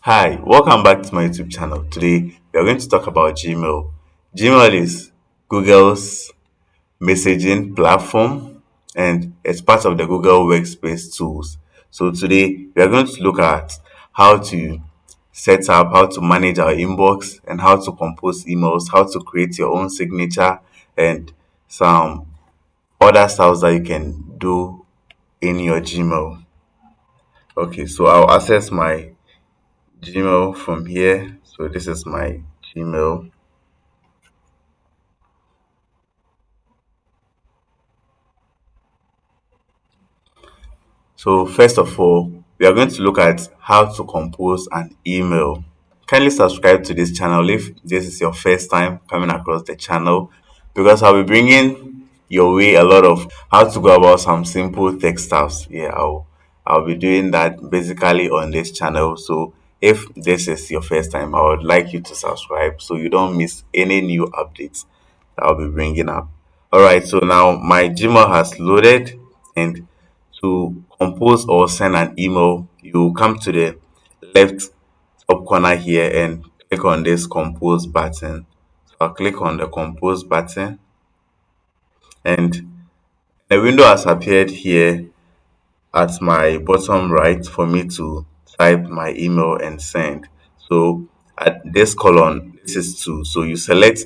Hi, welcome back to my YouTube channel. Today we are going to talk about Gmail. Gmail is Google's messaging platform and it's part of the Google Workspace tools. So today we are going to look at how to set up, how to manage our inbox and how to compose emails, how to create your own signature and some other styles that you can do in your Gmail. Okay, so I'll access my Gmail from here. So this is my Gmail. So first of all, we are going to look at how to compose an email. Kindly subscribe to this channel if this is your first time coming across the channel because I'll be bringing your way a lot of how to go about some simple tech stuffs. I'll be doing that basically on this channel. So if this is your first time, I would like you to subscribe so you don't miss any new updates that I'll be bringing up. All right, so now my Gmail has loaded, and to compose or send an email, you come to the left top corner here and click on this compose button. So I'll click on the compose button and a window has appeared here at my bottom right for me to type my email and send. So at this column, this is to, so you select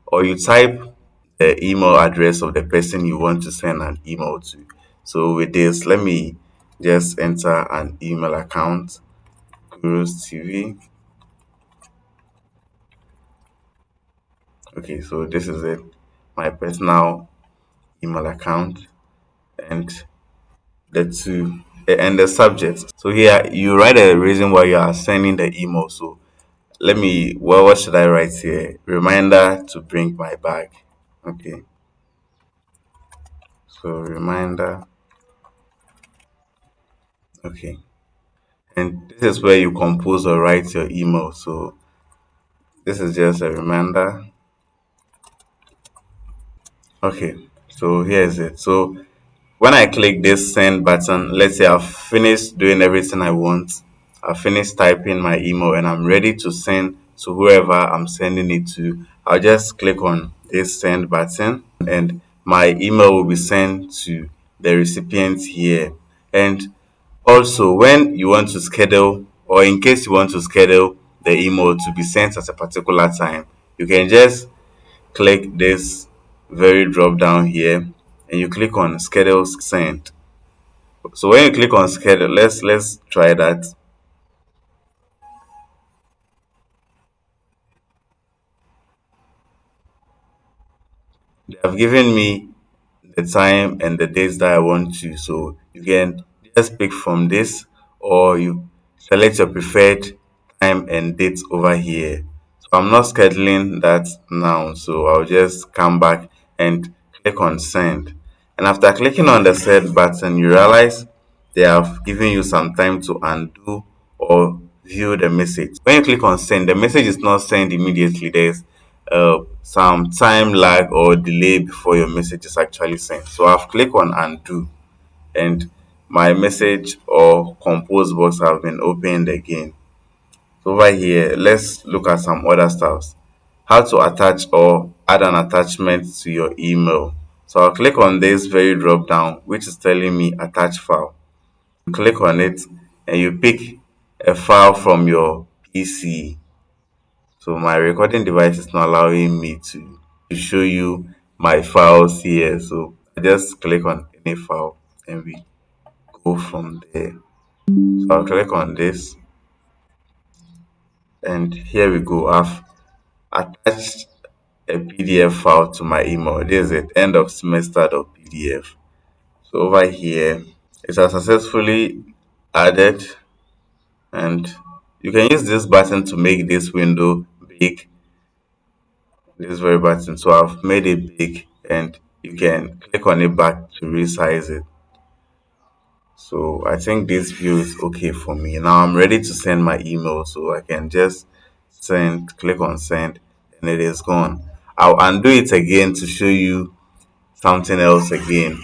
or you type the email address of the person you want to send an email to. So with this, let me just enter an email account, Gurus TV. Okay, so this is it, my personal email account and the two and the subject. So here you write a reason why you are sending the email. So let me, well, what should I write here? Reminder to bring my bag. Okay, so reminder. Okay, and this is where you compose or write your email. So this is just a reminder. Okay, so here's it. So when I click this send button, let's say I've finished doing everything I want. I've finished typing my email and I'm ready to send to whoever I'm sending it to. I'll just click on this send button and my email will be sent to the recipient here. And also, when you want to schedule, or in case you want to schedule the email to be sent at a particular time, you can just click this very drop down here and you click on schedule send. So when you click on schedule, let's try that. They have given me the time and the dates that I want to. So you can just pick from this or you select your preferred time and date over here. So I'm not scheduling that now. So I'll just come back and click on send. And after clicking on the send button, you realize they have given you some time to undo or view the message. When you click on send, the message is not sent immediately. There's some time lag or delay before your message is actually sent. So I've clicked on undo and my message or compose box have been opened again. So over here, let's look at some other stuffs. How to attach or add an attachment to your email. So I'll click on this very drop down, which is telling me attach file. You click on it and you pick a file from your PC. So my recording device is not allowing me to show you my files here. So I just click on any file and we go from there. So I'll click on this and here we go. I've attached a PDF file to my email. This is it, end of semester.pdf. So over here, it has successfully added and you can use this button to make this window big, this very button. So I've made it big and you can click on it back to resize it. So I think this view is okay for me. Now I'm ready to send my email. So I can just send, click on send and it is gone. I'll undo it again to show you something else again.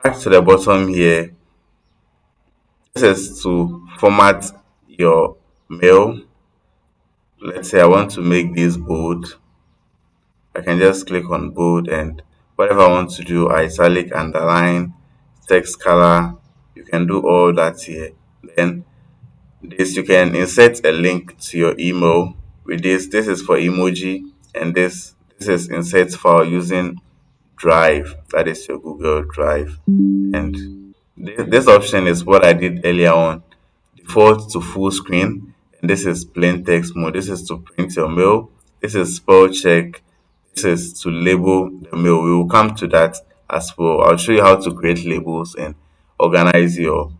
Back to the bottom here. This is to format your mail. Let's say I want to make this bold. I can just click on bold, and whatever I want to do, italic, underline, text color, you can do all that here. Then this, you can insert a link to your email with this. This is for emoji, and this is insert file using Drive. That is your Google Drive. And this option is what I did earlier on. Default to full screen, and this is plain text mode. This is to print your mail. This is spell check. This is to label the mail. We will come to that as well. I'll show you how to create labels and organize your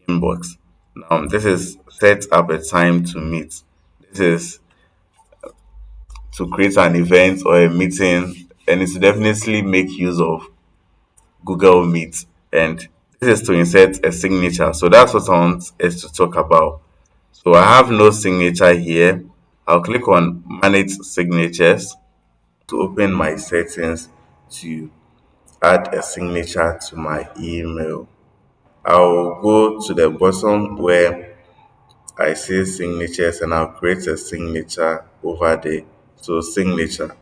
inbox. Now, this is set up a time to meet. This is to create an event or a meeting, and it's to definitely make use of Google Meet. And this is to insert a signature. So that's what I want us to talk about. So I have no signature here. I'll click on manage signatures to open my settings to add a signature to my email. I'll go to the bottom where I see signatures, and I'll create a signature over there. So signature,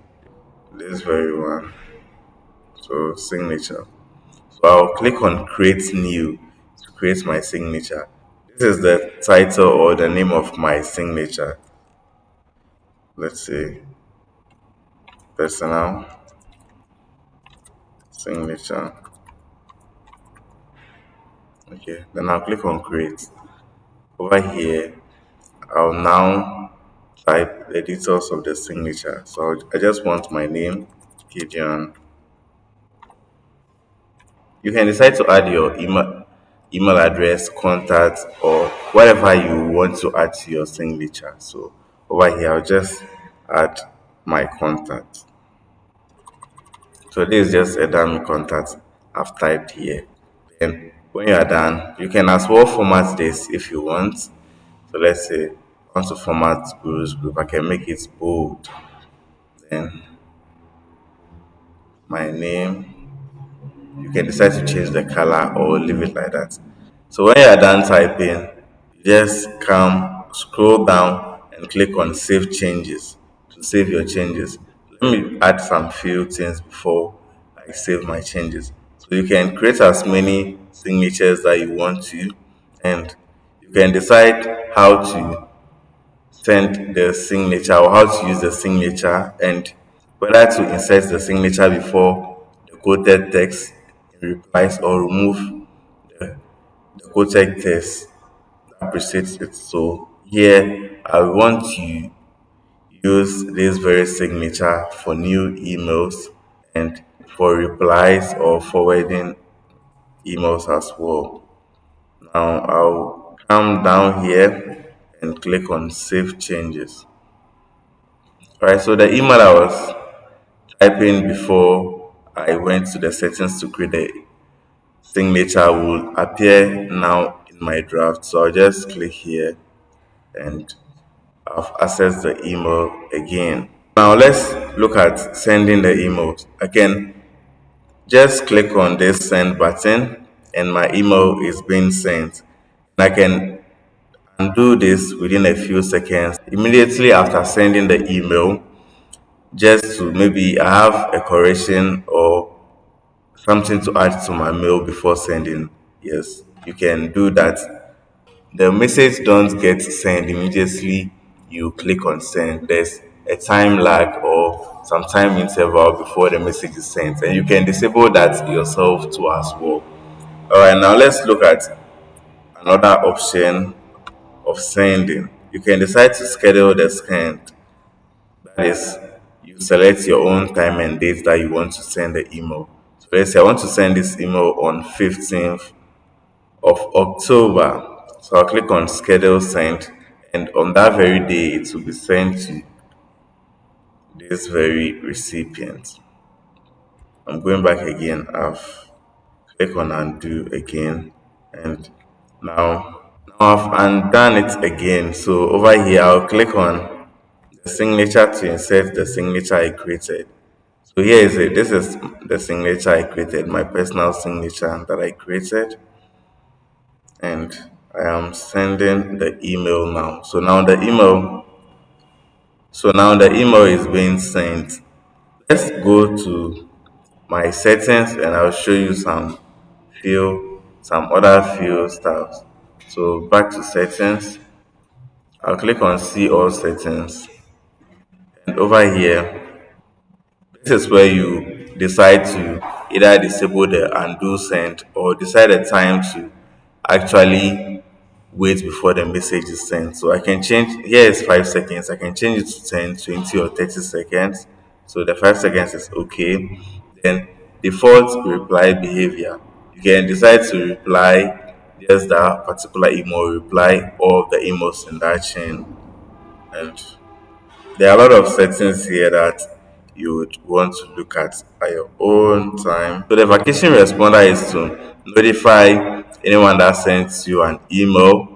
this very one. So signature. So I'll click on create new to create my signature. This is the title or the name of my signature. Let's say personal signature. Okay, then I'll click on create. Over here, I'll now type the details of the signature. So I just want my name, Gideon. You can decide to add your email address, contact, or whatever you want to add to your signature. So over here, I'll just add my contact. So this is just a dummy contact I've typed here. Then when you are done, you can as well format this if you want. So let's say I want to format Guru's group. I can make it bold. Then my name, you can decide to change the color or leave it like that. So when you are done typing, you just come scroll down and click on save changes to save your changes. Let me add some few things before I save my changes. So you can create as many signatures that you want to, and you can decide how to send the signature or how to use the signature, and whether to insert the signature before the quoted text in replies or remove the, the quoted text that precedes it. So here I want to use this very signature for new emails and for replies or forwarding emails as well. Now I'll come down here and click on save changes. Alright, so the email I was typing before I went to the settings to create the signature will appear now in my draft. So I'll just click here and I've accessed the email again. Now let's look at sending the emails. I can just click on this send button and my email is being sent. I can undo this within a few seconds. Immediately after sending the email, just to maybe I have a correction or something to add to my mail before sending. Yes, you can do that. The message don't get sent immediately you click on send. There's a time lag or some time interval before the message is sent, and you can disable that yourself too as well. All right, now let's look at another option of sending. You can decide to schedule the send. That is, you select your own time and date that you want to send the email. So let's say I want to send this email on 15th of October. So I'll click on schedule send, and on that very day it will be sent to this very recipient. I'm going back again. I've click on undo again, and now I've undone it again. So over here I'll click on the signature to insert the signature I created. So here is it. This is the signature I created, my personal signature that I created, and I am sending the email now. So now the email is being sent. Let's go to my settings and I'll show you some other field stuff. So back to settings, I'll click on see all settings, and over here, this is where you decide to either disable the undo send or decide a time to actually wait before the message is sent. So I can change, here is 5 seconds, I can change it to 10, 20, or 30 seconds. So the 5 seconds is okay. Then default reply behavior. You can decide to reply just that particular email, reply all of the emails in that chain. And there are a lot of settings here that you would want to look at your own time. So the vacation responder is to notify anyone that sends you an email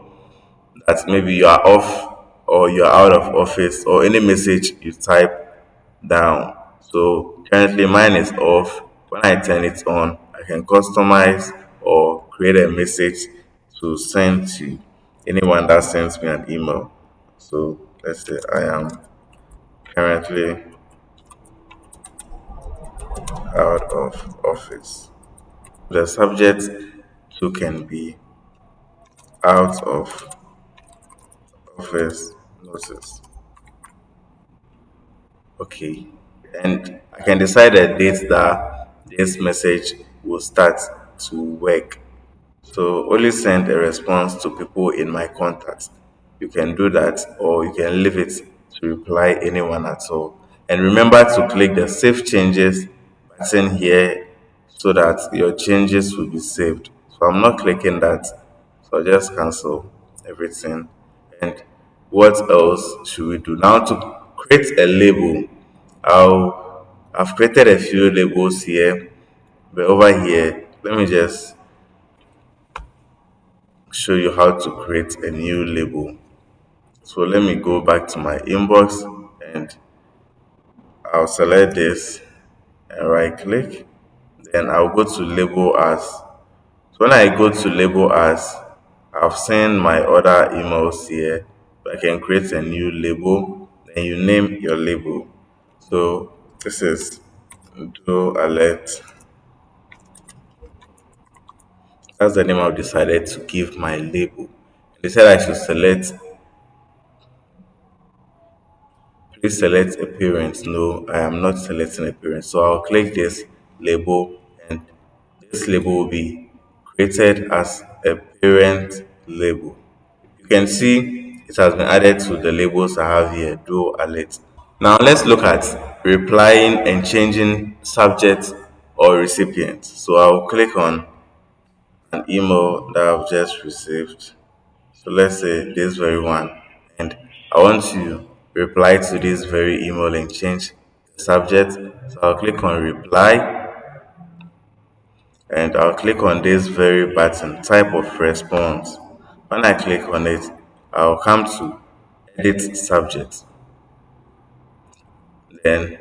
that maybe you are off or you're out of office, or any message you type down. So currently mine is off. When I turn it on, I can customize or create a message to send to anyone that sends me an email. So let's say I am currently out of office. The subject too can be out of office notice. Okay. And I can decide a date that this message will start to work. So only send a response to people in my contacts. You can do that, or you can leave it to reply anyone at all. And remember to click the save changes button here so that your changes will be saved. So I'm not clicking that. So I'll just cancel everything. And what else should we do? Now to create a label, I've created a few labels here, but over here, let me just show you how to create a new label. So let me go back to my inbox and I'll select this and right click. Then I'll go to label as. So when I go to label as, I've seen my other emails here. So I can create a new label. Then you name your label. So this is do alert. That's the name I've decided to give my label. They said I should select. Please select a parent. No, I am not selecting a parent. So I'll click this label, and this label will be created as a parent label. You can see it has been added to the labels I have here, do alert. Now let's look at replying and changing subject or recipient. So I'll click on an email that I've just received. So let's say this very one, and I want to reply to this very email and change the subject. So I'll click on reply, and I'll click on this very button, type of response. When I click on it, I'll come to edit subject. Then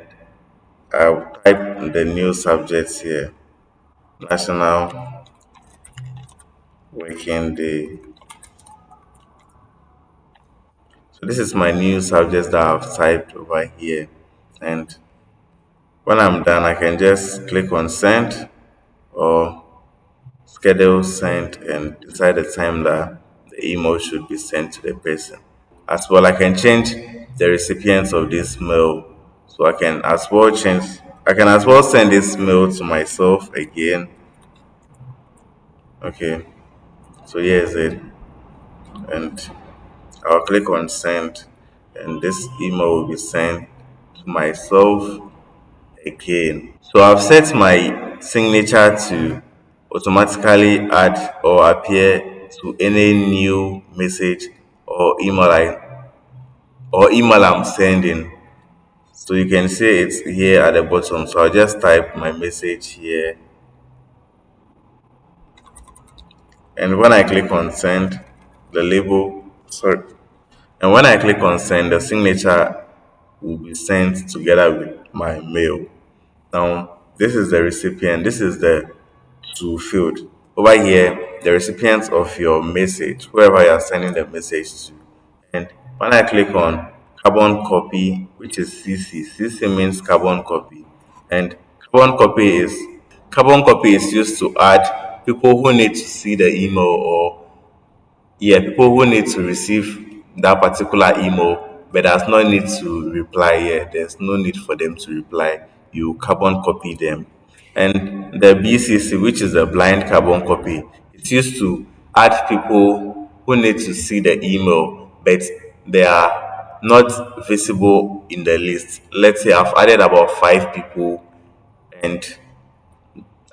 I'll type the new subject here, National Working Day. So this is my new subject that I've typed over here. And when I'm done, I can just click on send or schedule send and decide the time that the email should be sent to the person. As well, I can change the recipients of this mail. So I can as well send this mail to myself again. Okay, so here's it. And I'll click on send, and this email will be sent to myself again. So I've set my signature to automatically add or appear to any new message or email I'm sending. So you can see it's here at the bottom. So I'll just type my message here, and when I click on send, the label sorry, and when I click on send, the signature will be sent together with my mail. Now this is the recipient. This is the to field. over here, the recipient of your message, whoever you are sending the message to. And when I click on carbon copy, which is CC means carbon copy. And carbon copy is carbon copy is used to add people who need to see the email, or yeah, people who need to receive that particular email but does not need to reply. Yeah, there's no need for them to reply. You carbon copy them. And the BCC, which is a blind carbon copy, it's used to add people who need to see the email but they are not visible in the list. Let's say I've added about 5 people, and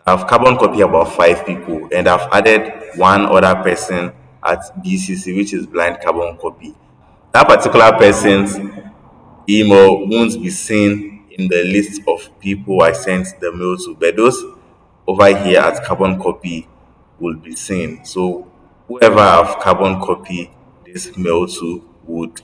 I've carbon copied about 5 people, and I've added one other person at BCC, which is blind carbon copy. That particular person's email won't be seen in the list of people I sent the mail to, but those over here at carbon copy will be seen. So whoever I've carbon copy this mail to would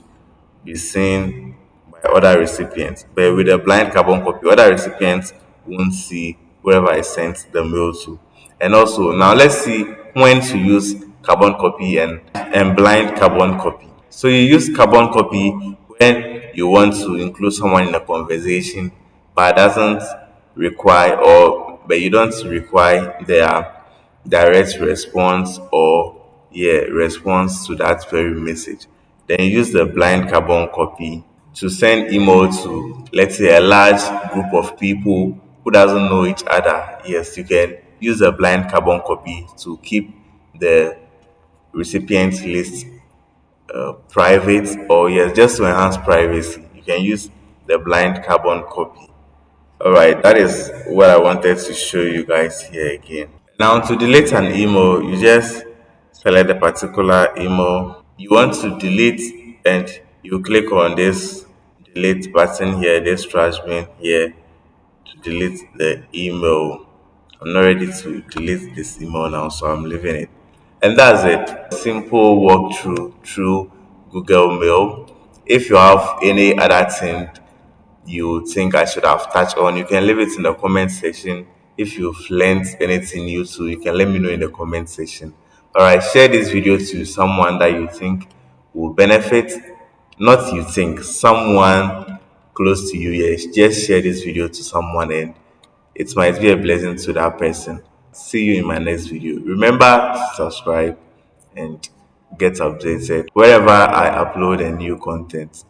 be seen by other recipients. But with a blind carbon copy, other recipients won't see whoever I sent the mail to. And also, now let's see when to use carbon copy and blind carbon copy. So you use carbon copy when you want to include someone in a conversation, but doesn't require, or but you don't require their direct response, or yeah, response to that very message. Then you use the blind carbon copy to send email to, let's say, a large group of people who doesn't know each other. Yes, you can use a blind carbon copy to keep the recipient list private, or yes, just to enhance privacy. You can use the blind carbon copy. All right, that is what I wanted to show you guys here again. Now, to delete an email, you just select the particular email you want to delete, and you click on this delete button here, this trash bin here, to delete the email. I'm not ready to delete this email now, so I'm leaving it. And that's it. Simple walkthrough through Google Mail. If you have any other thing you think I should have touched on, you can leave it in the comment section. If you've learned anything new too, you can let me know in the comment section. All right, share this video to someone that you think will benefit. Not you think, someone close to you. Yes, just share this video to someone, and it might be a blessing to that person. See you in my next video. Remember to subscribe and get updated wherever I upload a new content.